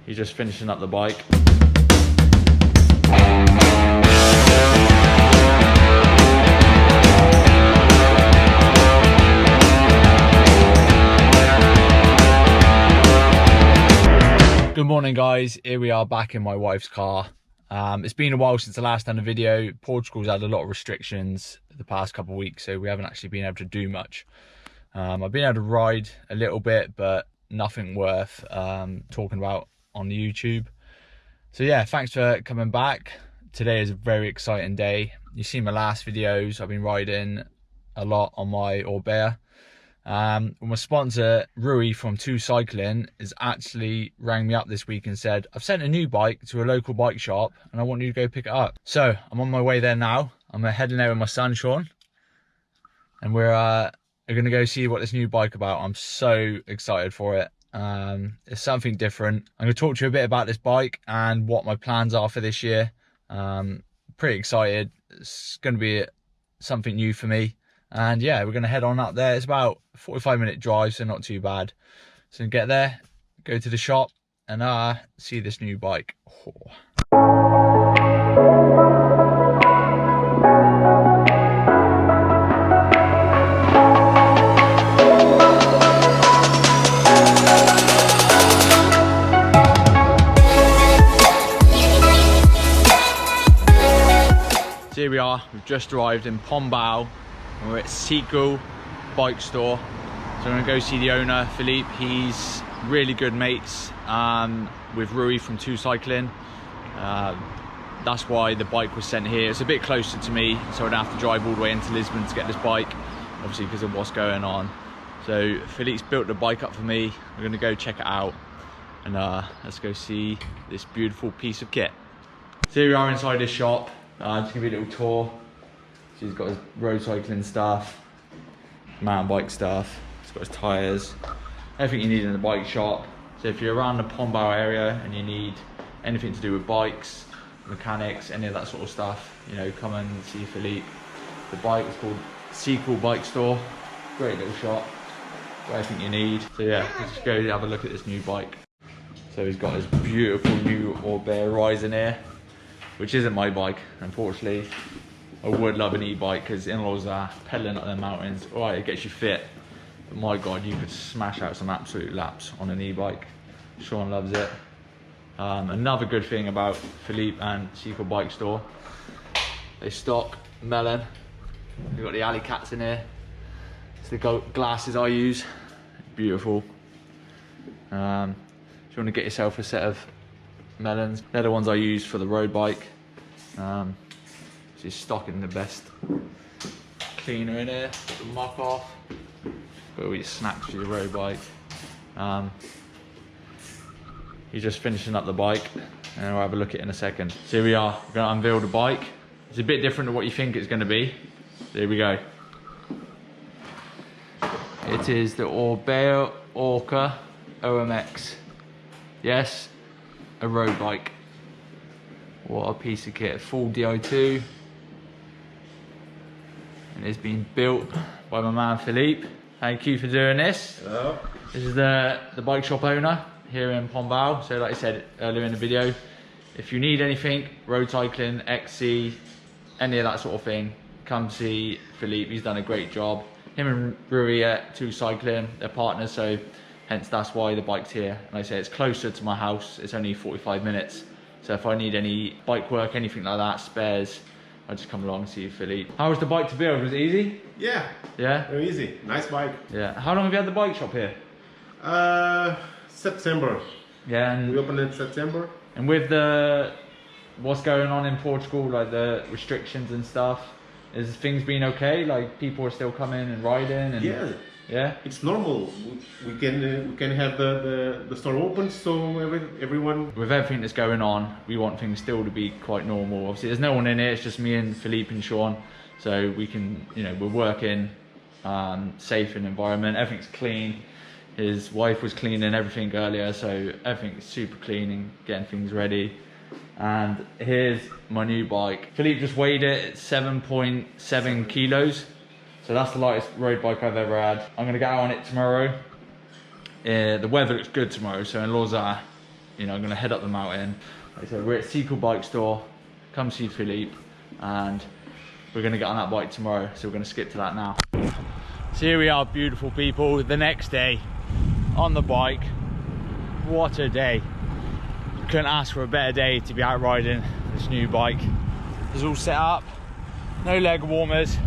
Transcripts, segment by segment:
He's just finishing up the bike. Good morning guys, here we are back in my wife's car. It's been a while since the last done a video. Portugal's had a lot of restrictions the past couple of weeks, so we haven't actually been able to do much. I've been able to ride a little bit, but nothing worth talking about on the YouTube. So yeah, thanks for coming back. Today is a very exciting day. You've seen my last videos. I've been riding a lot on my Orbea. My sponsor Rui from 2 Cycling has actually rang me up this week and said, I've sent a new bike to a local bike shop and I want you to go pick it up. So I'm on my way there now. I'm heading there with my son Sean, and we're gonna go see what this new bike about. I'm so excited for it. It's something different. I'm gonna talk to you a bit about this bike and what my plans are for this year. Pretty excited. It's gonna be something new for me. And yeah, we're going to head on up there. It's about a 45-minute drive, so not too bad. So get there, go to the shop and see this new bike. Oh. So here we are, we've just arrived in Pombal. We're at Sico bike store, so I'm gonna go see the owner, Filipe. He's really good mates with Rui from 2 Cycling. That's why the bike was sent here. It's a bit closer to me, so I don't have to drive all the way into Lisbon to get this bike, obviously because of what's going on. So Filipe's built the bike up for me. We're gonna go check it out, and let's go see this beautiful piece of kit. So here we are inside this shop. Just gonna be a little tour. So he's got his road cycling stuff, mountain bike stuff, he's got his tyres, everything you need in the bike shop. So if you're around the Pombal area and you need anything to do with bikes, mechanics, any of that sort of stuff, you know, come and see Filipe. The bike is called Seagull bike store. Great little shop, got everything you need. So yeah, let's just go have a look at this new bike. So he's got his beautiful new Orbea Horizon here, which isn't my bike, unfortunately. I would love an e-bike because in-laws are pedaling up the mountains. All right, it gets you fit, but my God, you could smash out some absolute laps on an e-bike. Sean loves it. Another good thing about Filipe and Sico bike store, they stock melon. We've got the alley cats in here. It's the glasses I use. Beautiful. If you want to get yourself a set of melons, they're the ones I use for the road bike. She's stocking the best cleaner in here, the muck off, got all your snacks for your road bike. He's just finishing up the bike and we'll have a look at it in a second. So here we are, we're going to unveil the bike. It's a bit different to what you think it's going to be. So here we go. It is the Orbea Orca Omx. Yes, a road bike. What a piece of kit, full Di2. And it's been built by my man Filipe. Thank you for doing this. Hello. This is the bike shop owner here in Pombal. So like I said earlier in the video, if you need anything, road cycling, XC, any of that sort of thing, come see Filipe. He's done a great job. Him and Rui at 2 Cycling, they're partners, so hence that's why the bike's here. Like I say, it's closer to my house. It's only 45 minutes. So if I need any bike work, anything like that, spares, I just come along and see Filipe. How was the bike to build? Was it easy? Yeah. Yeah? Very easy. Nice bike. Yeah. How long have you had the bike shop here? September. Yeah. And we opened in September. And with what's going on in Portugal, like the restrictions and stuff, is things been okay? Like people are still coming and riding? And yeah. Yeah. It's normal. We can have the store open, so everyone. With everything that's going on, we want things still to be quite normal. Obviously, there's no one in here. It's just me and Filipe and Sean, so we can, you know, we're working safe in environment. Everything's clean. His wife was cleaning everything earlier, so everything's super clean and getting things ready. And here's my new bike. Filipe just weighed it at 7.7 kilos. So that's the lightest road bike I've ever had. I'm gonna get out on it tomorrow. The weather looks good tomorrow, so in-laws are you know, I'm gonna head up the mountain. Like I said, we're at Seagull bike store. Come see Filipe, and we're gonna get on that bike tomorrow. So we're gonna skip to that now. So here we are, beautiful people. The next day on the bike. What a day! Couldn't ask for a better day to be out riding this new bike. It's all set up. No leg warmers.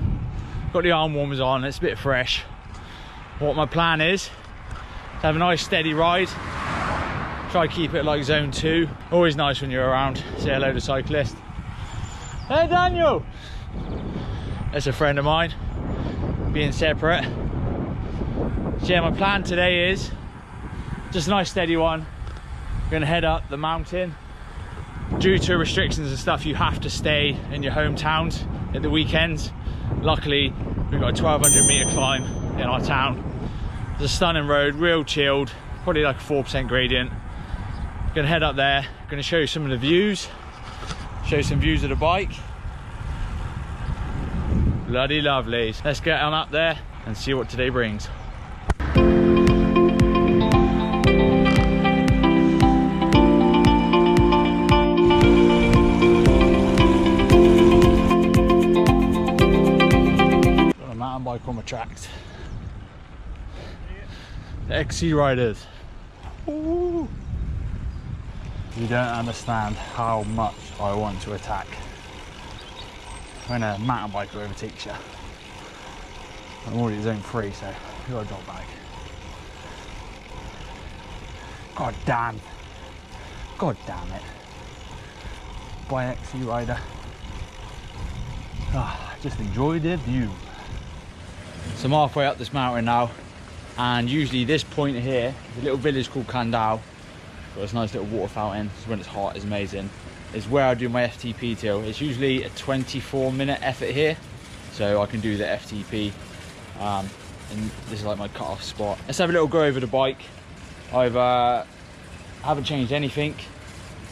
Got the arm warmers on. It's a bit fresh. What my plan is to have a nice steady ride. Try to keep it like zone 2. Always nice when you're around. Say hello to cyclists. Hey Daniel! That's a friend of mine. Being separate. So yeah, my plan today is just a nice steady one. Gonna head up the mountain. Due to restrictions and stuff, you have to stay in your hometowns at the weekends. Luckily, we've got a 1200 meter climb in our town. It's a stunning road, real chilled, probably like a 4% gradient. Gonna head up there, gonna show you some of the views, show you some views of the bike. Bloody lovely. Let's get on up there and see what today brings. Bike on my tracks. The XC riders. Ooh. You don't understand how much I want to attack when a mountain biker overtakes you. I'm already at zone 3, so you gotta drop back. God damn. God damn it. By XC rider. Just enjoy the view. So I'm halfway up this mountain now, and usually this point here is a little village called Candal. Got this nice little water fountain. So when it's hot, it's amazing. It's where I do my FTP till. It's usually a 24-minute effort here, so I can do the FTP. And this is like my cut-off spot. Let's have a little go over the bike. I haven't changed anything.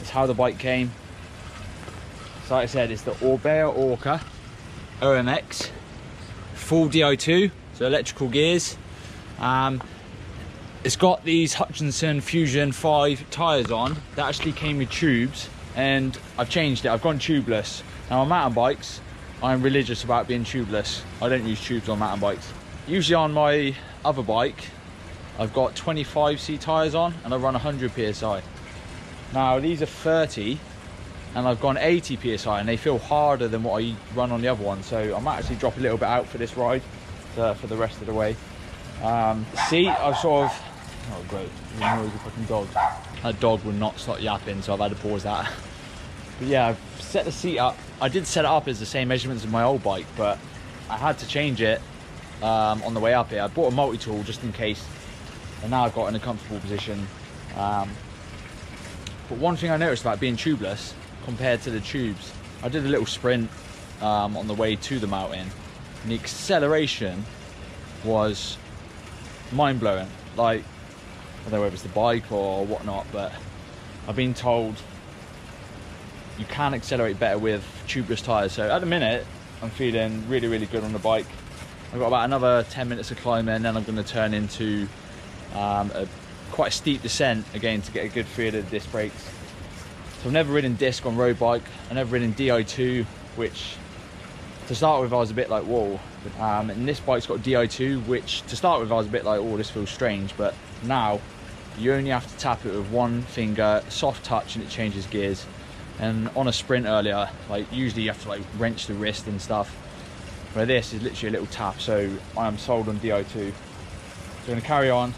It's how the bike came. So like I said, it's the Orbea Orca Omx. Full Di2, so electrical gears. It's got these Hutchinson Fusion 5 tyres on that actually came with tubes, and I've changed it. I've gone tubeless. Now on mountain bikes, I'm religious about being tubeless. I don't use tubes on mountain bikes. Usually on my other bike, I've got 25C tyres on and I run 100 PSI. Now these are 30 and I've gone 80 PSI and they feel harder than what I run on the other one. So I might actually drop a little bit out for this ride for the rest of the way. Seat, I've sort of, oh great, there's a noisy fucking dog. That dog would not stop yapping, so I've had to pause that. But yeah, I've set the seat up. I did set it up as the same measurements as my old bike, but I had to change it on the way up here. I bought a multi-tool just in case, and now I've got in a comfortable position. But one thing I noticed about being tubeless compared to the tubes, I did a little sprint on the way to the mountain, and the acceleration was mind-blowing. Like, I don't know whether it's the bike or whatnot, but I've been told you can accelerate better with tubeless tyres. So at the minute, I'm feeling really, really good on the bike. I've got about another 10 minutes of climbing, and then I'm going to turn into quite a steep descent again to get a good feel of the disc brakes. So I've never ridden disc on road bike. I've never ridden Di2, which to start with I was a bit like, whoa. And this bike's got Di2, which to start with I was a bit like, oh, this feels strange. But now you only have to tap it with one finger, soft touch, and it changes gears. And on a sprint earlier, like usually you have to like wrench the wrist and stuff, where this is literally a little tap. So I am sold on Di2. So I'm going to carry on.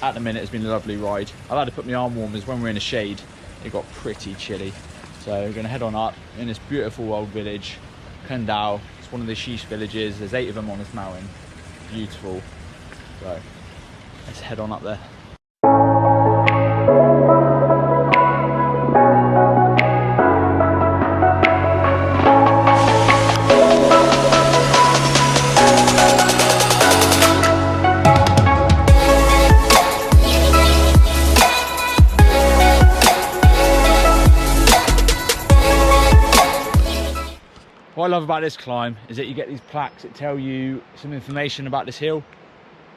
At the minute it's been a lovely ride. I've had to put my arm warmers when we're in the shade. It got pretty chilly. So we're going to head on up in this beautiful old village, Candal. It's one of the sheesh villages. There's 8 of them on this mountain. Beautiful. So let's head on up there. What I love about this climb is that you get these plaques that tell you some information about this hill.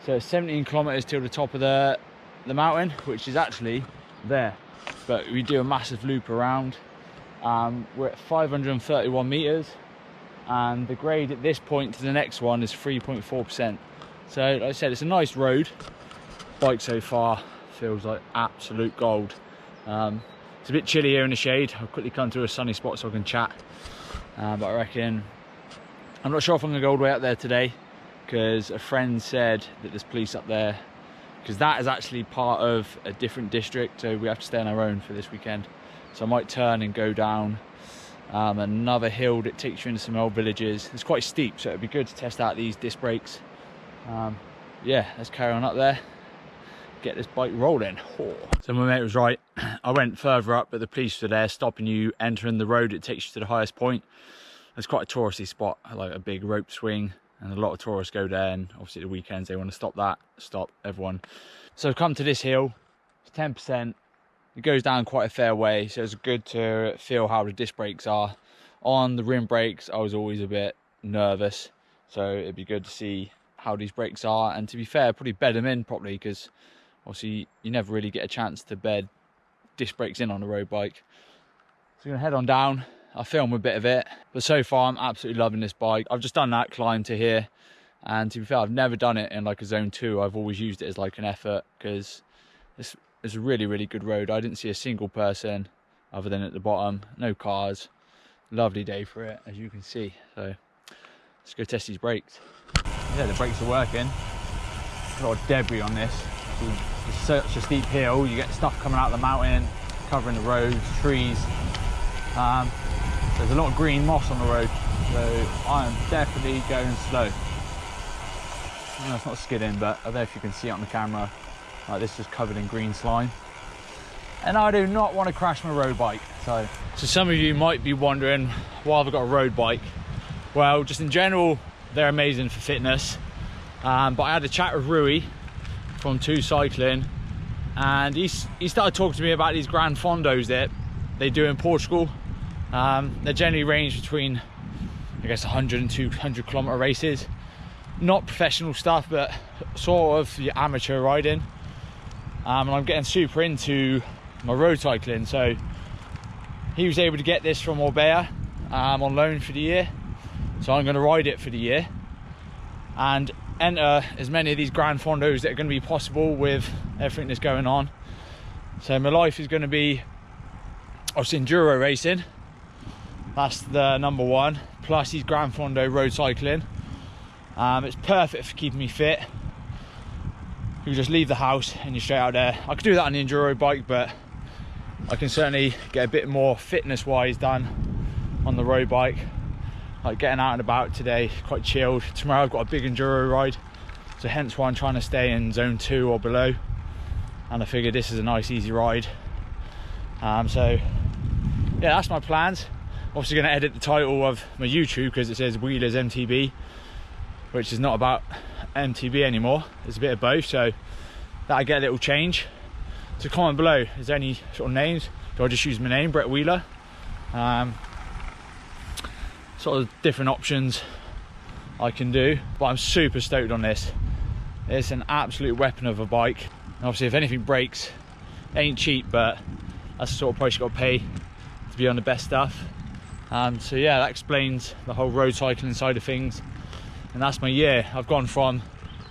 So 17 kilometers till the top of the the mountain, which is actually there, but we do a massive loop around. We're at 531 meters, and the grade at this point to the next one is 3.4%. So like I said, it's a nice road. Bike so far feels like absolute gold. It's a bit chilly here in the shade. I'll quickly come to a sunny spot so I can chat. But I reckon, I'm not sure if I'm gonna go all the way up there today, because a friend said that there's police up there, because that is actually part of a different district, so we have to stay on our own for this weekend. So I might turn and go down another hill that takes you into some old villages. It's quite steep, so it'd be good to test out these disc brakes. Yeah, let's carry on up there, get this bike rolling. Oh. So my mate was right. I went further up, but the police were there stopping you entering the road. It takes you to the highest point. It's quite a touristy spot, like a big rope swing, and a lot of tourists go there, and obviously the weekends they want to stop everyone. So I've come to this hill. It's 10%. It goes down quite a fair way, so it's good to feel how the disc brakes are. On the rim brakes I was always a bit nervous, so it'd be good to see how these brakes are, and to be fair, probably bed them in properly, because obviously you never really get a chance to bed disc brakes in on a road bike. So I'm gonna head on down. I'll film a bit of it, but so far I'm absolutely loving this bike. I've just done that climb to here, and to be fair, I've never done it in like a zone 2. I've always used it as like an effort, because it's a really, really good road. I didn't see a single person other than at the bottom, no cars. Lovely day for it, as you can see. So let's go test these brakes. Yeah, the brakes are working. A lot of debris on this. It's such a steep hill, you get stuff coming out of the mountain, covering the roads, trees. There's a lot of green moss on the road, so I am definitely going slow. No, it's not skidding, but I don't know if you can see it on the camera. Like, this is covered in green slime. And I do not want to crash my road bike. So some of you might be wondering, why have I got a road bike? Well, just in general, they're amazing for fitness. But I had a chat with Rui from 2 Cycling, and he started talking to me about these Gran Fondos that they do in Portugal. They generally range between, I guess, 100 and 200 kilometer races. Not professional stuff, but sort of your amateur riding. And I'm getting super into my road cycling, so he was able to get this from Orbea on loan for the year, so I'm going to ride it for the year and enter as many of these Gran Fondos that are going to be possible with everything that's going on. So my life is going to be obviously enduro racing, that's the number one, plus these Gran Fondo road cycling. It's perfect for keeping me fit. You just leave the house and you're straight out there. I could do that on the enduro bike, but I can certainly get a bit more fitness wise done on the road bike. Like getting out and about today, quite chilled. Tomorrow I've got a big enduro ride, so hence why I'm trying to stay in zone 2 or below, and I figured this is a nice easy ride. So yeah, that's my plans. Obviously going to edit the title of my YouTube because it says Wheelers MTB, which is not about MTB anymore. It's a bit of both, so that'll get a little change. So comment below, is there any sort of names? Do I just use my name, Brett Wheeler? Sort of different options I can do, but I'm super stoked on this. It's an absolute weapon of a bike. And obviously if anything breaks, it ain't cheap, but that's the sort of price you got to pay to be on the best stuff. So yeah, that explains the whole road cycling side of things. And that's my year. I've gone from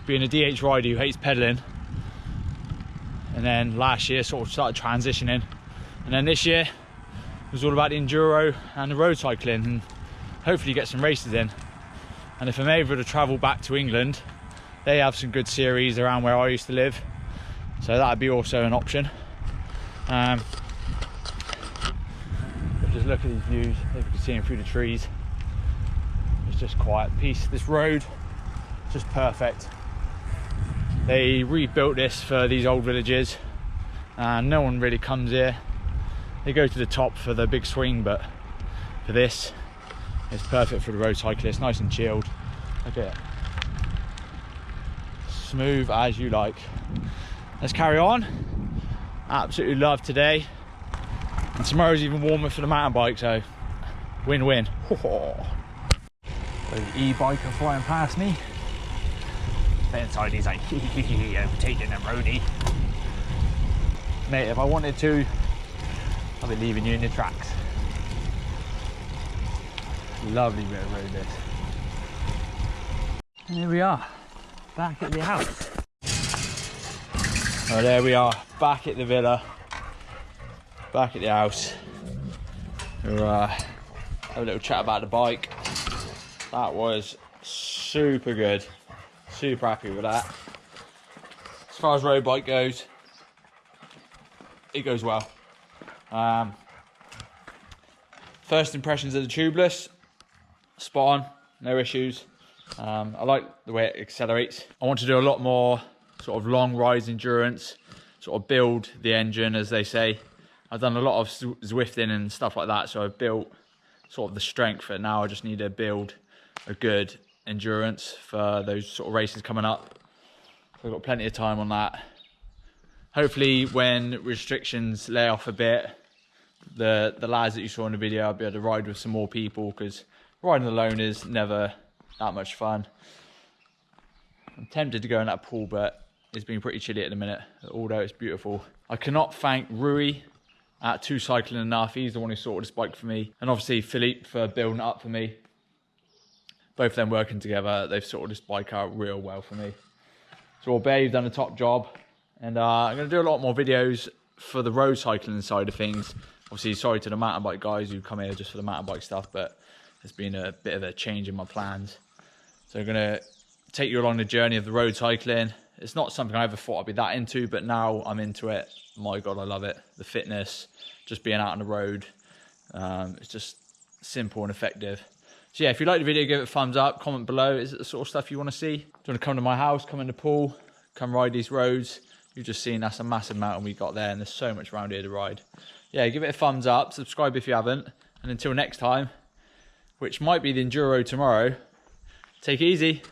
being a DH rider who hates pedaling, and then last year sort of started transitioning, and then this year it was all about the enduro and the road cycling, and hopefully get some races in. And if I'm able to travel back to England, they have some good series around where I used to live, so that would be also an option. But just look at these views, if you can see them through the trees. It's just quiet peace. This road, just perfect. They rebuilt this for these old villages, and no one really comes here. They go to the top for the big swing, but for this, it's perfect for the road cyclist. Nice and chilled. Look at it. Smooth as you like. Let's carry on. Absolutely love today. And tomorrow's even warmer for the mountain bike, so win-win. The e-biker flying past me. Inside he's like, I'm taking a roadie. Mate, if I wanted to, I'd be leaving you in your tracks. Lovely bit of road this. And here we are, back at the house. Oh, there we are, back at the villa, back at the house. We'll have a little chat about the bike. That was super good, super happy with that. As far as road bike goes, it goes well. First impressions of the tubeless, spot on, no issues. I like the way it accelerates. I want to do a lot more sort of long rides endurance, sort of build the engine, as they say. I've done a lot of Zwifting and stuff like that, so I've built sort of the strength, and now I just need to build a good endurance for those sort of races coming up. So I've got plenty of time on that. Hopefully when restrictions lay off a bit, the lads that you saw in the video, I'll be able to ride with some more people, because riding alone is never that much fun. I'm tempted to go in that pool, but it's been pretty chilly at the minute, although it's beautiful. I cannot thank Rui at Two Cycling enough. He's the one who sorted this bike for me, and obviously Filipe for building it up for me. Both of them working together, they've sorted this bike out real well for me. So Orbea, you've done a top job, and I'm going to do a lot more videos for the road cycling side of things. Obviously, sorry to the mountain bike guys who come here just for the mountain bike stuff, but there's been a bit of a change in my plans. So I'm going to take you along the journey of the road cycling. It's not something I ever thought I'd be that into, but now I'm into it. My God, I love it. The fitness, just being out on the road. It's just simple and effective. So yeah, if you like the video, give it a thumbs up, comment below. Is it the sort of stuff you want to see? Do you want to come to my house, come in the pool, come ride these roads? You've just seen that's a massive mountain we got there, and there's so much around here to ride. Yeah, give it a thumbs up, subscribe if you haven't, and until next time, which might be the Enduro tomorrow, take it easy.